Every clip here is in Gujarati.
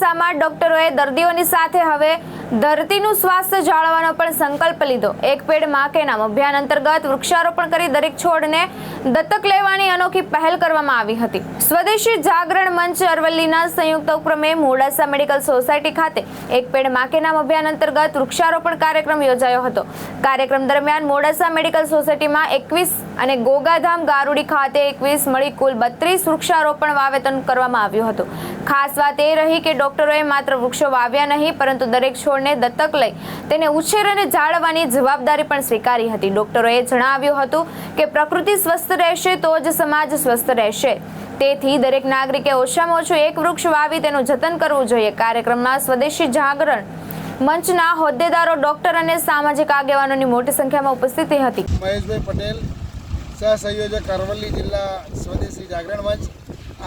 મોડાસામાં ડોક્ટરોએ દર્દીઓની સાથે હવે ધરતીનું સ્વાસ્થ્ય જાળવવાનો પણ સંકલ્પ લીધો। એક પેડ માં કે નામ અભિયાન અંતર્ગત વૃક્ષારોપણ કરી દરેક છોડને દત્તક લેવાની અનોખી પહેલ કરવામાં આવી હતી। સ્વદેશી જાગરણ મંચ અરવલ્લીના સંયુક્ત ઉપક્રમે મોડાસા મેડિકલ સોસાયટી ખાતે એક પેડ માં કે નામ અભિયાન અંતર્ગત વૃક્ષારોપણ કાર્યક્રમ યોજાયો હતો। કાર્યક્રમ દરમિયાન મોડાસા મેડિકલ સોસાયટીમાં 21 અને ગોગાધામ ગારુડી ખાતે 21 મળી કુલ 32 વૃક્ષારોપણ વાવેતર કરવામાં આવ્યું હતું। ખાસ વાત એ રહી કે ડોક્ટરોએ માત્ર વૃક્ષો વાવ્યા નહીં પરંતુ દરેક છોડને દત્તક લઈ તેને ઉછેર અને જાળવવાની જવાબદારી પણ સ્વીકારી હતી। ડોક્ટરોએ જણાવ્યું હતું કે પ્રકૃતિ સ્વસ્થ રહેશે તો જ સમાજ સ્વસ્થ રહેશે, તેથી દરેક નાગરિકે ઓછામાં ઓછું એક વૃક્ષ વાવી તેનું જતન કરવું જોઈએ। કાર્યક્રમમાં સ્વદેશી જાગરણ મંચના હોદ્દેદારો, ડોક્ટર અને સામાજિક આગેવાનોની મોટી સંખ્યામાં ઉપસ્થિતિ હતી। મહેશભાઈ પટેલ, સહસંયોજક અરવલ્લી જિલ્લા સ્વદેશી જાગરણ મંચ।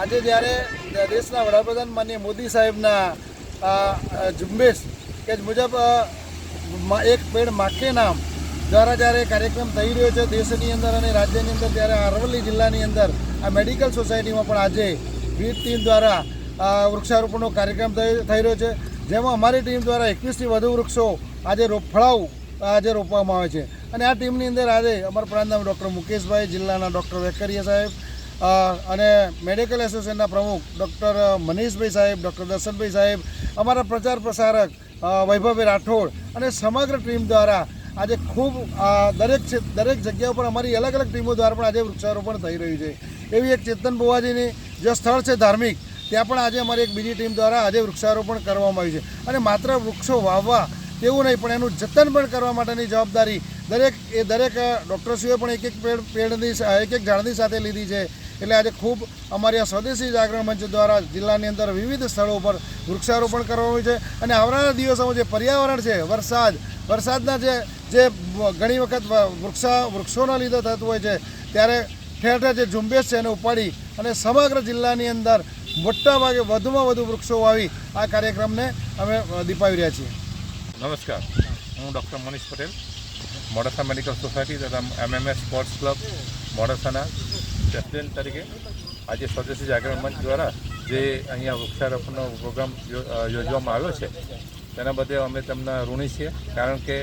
આજે જ્યારે દેશના વડાપ્રધાન માનનીય મોદી સાહેબના ઝુંબેશ કે મુજબ એક પેડ માકે નામ દ્વારા જ્યારે કાર્યક્રમ થઈ રહ્યો છે દેશની અંદર અને રાજ્યની અંદર, ત્યારે અરવલ્લી જિલ્લાની અંદર આ મેડિકલ સોસાયટીમાં પણ આજે વિવિધ ટીમ દ્વારા વૃક્ષારોપણનો કાર્યક્રમ થઈ રહ્યો છે, જેમાં અમારી ટીમ દ્વારા 21થી વધુ વૃક્ષો આજે આજે રોપવામાં આવે છે। અને આ ટીમની અંદર આજે અમારા પ્રધાન ડૉક્ટર મુકેશભાઈ, જિલ્લાના ડૉક્ટર વેકરિયા સાહેબ અને મેડિકલ એસોસિએશનના પ્રમુખ ડૉક્ટર મનીષભાઈ સાહેબ, ડૉક્ટર દર્શનભાઈ સાહેબ, અમારા પ્રચાર પ્રસારક વૈભવભાઈ રાઠોડ અને સમગ્ર ટીમ દ્વારા આજે ખૂબ દરેક જગ્યા પર અમારી અલગ અલગ ટીમો દ્વારા પણ આજે વૃક્ષારોપણ થઈ રહ્યું છે। એવી એક ચેતન બુવાજીની જે સ્થળ છે ધાર્મિક, ત્યાં પણ આજે અમારી એક બીજી ટીમ દ્વારા આજે વૃક્ષારોપણ કરવામાં આવ્યું છે। અને માત્ર વૃક્ષો વાવવા તેવું નહીં પણ એનું જતન પણ કરવા માટેની જવાબદારી દરેક ડૉક્ટરશ્રીઓએ પણ એક ઝાડની સાથે લીધી છે। એટલે આજે ખૂબ અમારી આ સ્વદેશી જાગરણ મંચ દ્વારા જિલ્લાની અંદર વિવિધ સ્થળો પર વૃક્ષારોપણ કરવામાં આવ્યું છે। અને આવનારા દિવસોમાં જે પર્યાવરણ છે, વરસાદના જે ઘણી વખત વૃક્ષોના લીધે થતું હોય છે, ત્યારે ઠેર ઠેર જે ઝુંબેશ છે એને ઉપાડી અને સમગ્ર જિલ્લાની અંદર મોટા ભાગે વધુમાં વધુ વૃક્ષો વાવી આ કાર્યક્રમને અમે દીપાવી રહ્યા છીએ। નમસ્કાર, હું doctor Manish Patel, Modasa medical society તથા MMS સ્પોર્ટ્સ ક્લબ મોડાસાના પ્રેસિડેન્ટ તરીકે આજે સ્વદેશી જાગરણ મંચ દ્વારા જે અહીંયા વૃક્ષારોપણનો પ્રોગ્રામ યોજવામાં આવ્યો છે તેના બદલે અમે તેમના ઋણી છીએ, કારણ કે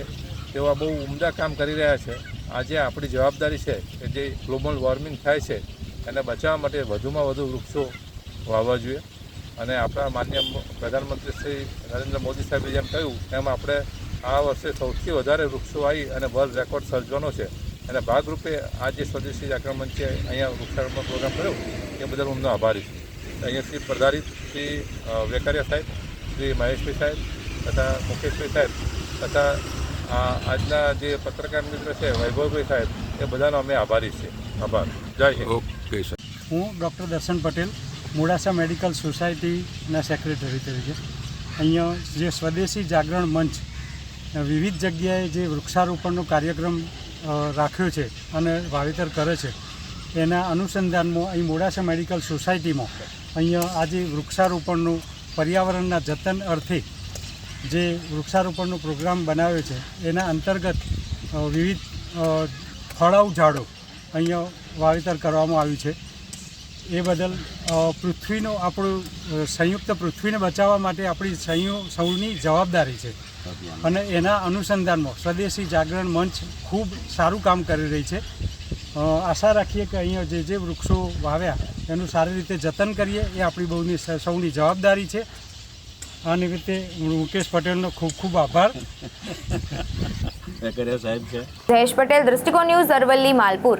તેઓ આ બહુ ઉમદા કામ કરી રહ્યા છે। આજે આપણી જવાબદારી છે કે જે ગ્લોબલ વોર્મિંગ થાય છે એને બચાવવા માટે વધુમાં વધુ વૃક્ષો વાવવા જોઈએ। અને આપણા માન્ય પ્રધાનમંત્રી શ્રી નરેન્દ્ર મોદી સાહેબે જેમ કહ્યું એમ આપણે આ વર્ષે સૌથી વધારે વૃક્ષો આવી અને વર્લ્ડ રેકોર્ડ સર્જવાનો છે, અને ભાગરૂપે આ જે સ્વદેશી જાગરણ મંચે અહીંયા વૃક્ષારોપણ પ્રોગ્રામ કર્યો એ બદલ હું આભારી છું। અહીંયા શ્રી પ્રધારિત શ્રી વેકરિયા સાહેબ, શ્રી મહેશભાઈ સાહેબ તથા મુકેશભાઈ સાહેબ તથા આજના જે પત્રકાર મિત્ર છે વૈભવભાઈ સાહેબ, એ બધાનો અમે આભારી છીએ। આભાર, જય હિન્દ। Okay sir. હું ડૉક્ટર દર્શન પટેલ, મોડાસા મેડિકલ સોસાયટીના સેક્રેટરી તરીકે અહીંયા જે સ્વદેશી જાગરણ મંચ વિવિધ જગ્યાએ જે વૃક્ષારોપણનો કાર્યક્રમ રાખ્યો છે અને વાવેતર કરે છે, એના અનુસંધાનમાં અહીં મોડાસા મેડિકલ સોસાયટીમાં અહીંયા આજે વૃક્ષારોપણનું પર્યાવરણના જતન અર્થે જે વૃક્ષારોપણનો પ્રોગ્રામ બનાવ્યો છે, એના અંતર્ગત વિવિધ ફળાઉ ઝાડો અહીંયા વાવેતર કરવામાં આવ્યું છે। એ બદલ આપણું સંયુક્ત પૃથ્વીને બચાવવા માટે આપણી સૌની જવાબદારી છે અને એના અનુસંધાનમાં સ્વદેશી જાગરણ મંચ ખૂબ સારું કામ કરી રહી છે। આશા રાખીએ કે અહીંયા જે વૃક્ષો વાવ્યા એનું સારી રીતે જતન કરીએ, એ આપણી સૌની જવાબદારી છે। આ નિમિત્તે મુકેશ પટેલનો ખૂબ ખૂબ આભાર। જયેશ પટેલ, દૃષ્ટિકોણ ન્યૂઝ, અરવલ્લી, માલપુર।